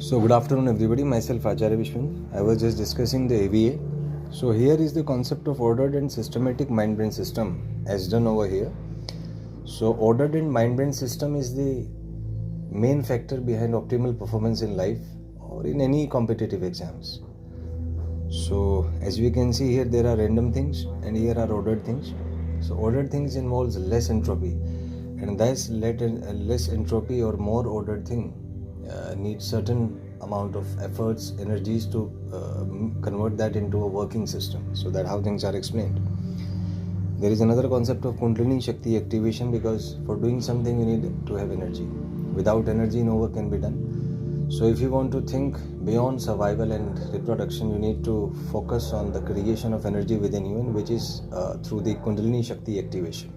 So good afternoon everybody, myself Acharya Vishwan. I was just discussing the AVA. So here is the concept of ordered and systematic mind-brain system as done over here. So ordered and mind-brain system is the main factor behind optimal performance in life or in any competitive exams. So as we can see here, there are random things and here are ordered things. So ordered things involves less entropy, and thus less entropy or more ordered thing needs certain amount of efforts, energies to convert that into a working system. So that's how things are explained. There is another concept of Kundalini Shakti activation, because for doing something you need to have energy. Without energy no work can be done. So if you want to think beyond survival and reproduction, you need to focus on the creation of energy within you, and which is through the Kundalini Shakti activation.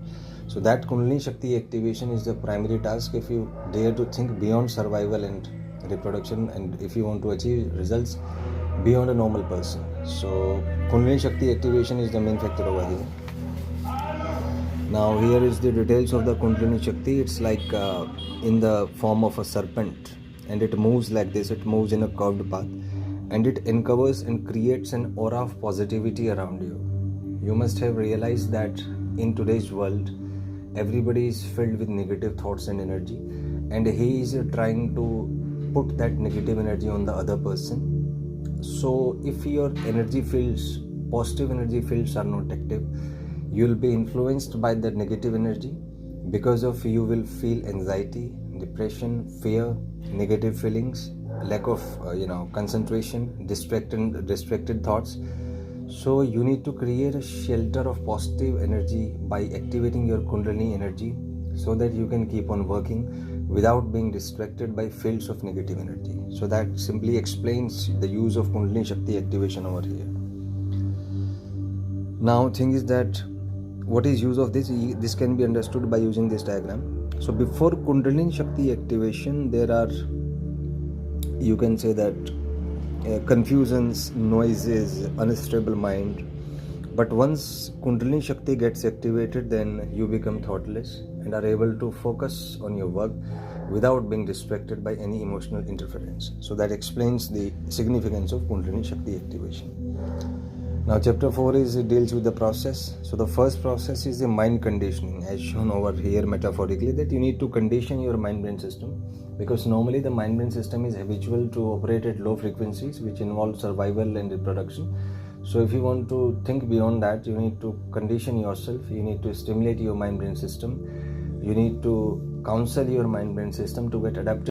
So that Kundalini Shakti activation is the primary task if you dare to think beyond survival and reproduction, and if you want to achieve results beyond a normal person. So Kundalini Shakti activation is the main factor over here. Now here is the details of the Kundalini Shakti. It's like in the form of a serpent, and it moves like this. It moves in a curved path, and it uncovers and creates an aura of positivity around you. You must have realized that in today's world, everybody is filled with negative thoughts and energy, and he is trying to put that negative energy on the other person. So if your energy fields, positive energy fields are not active, you will be influenced by that negative energy. Because of you will feel anxiety, depression, fear, negative feelings, lack of concentration, distracted thoughts. So you need to create a shelter of positive energy by activating your Kundalini energy, so that you can keep on working without being distracted by fields of negative energy. So that simply explains the use of Kundalini Shakti activation over here. Now thing is that what is use of this? This can be understood by using this diagram. So before Kundalini Shakti activation, there are, you can say that, confusions, noises, unstable mind. But once Kundalini Shakti gets activated, then you become thoughtless and are able to focus on your work without being distracted by any emotional interference. So that explains the significance of Kundalini Shakti activation. Now chapter 4 deals with the process. So the first process is the mind conditioning, as shown over here metaphorically, that you need to condition your mind-brain system, because normally the mind-brain system is habitual to operate at low frequencies, which involve survival and reproduction. So if you want to think beyond that, you need to condition yourself, you need to stimulate your mind-brain system, you need to counsel your mind-brain system to get adapted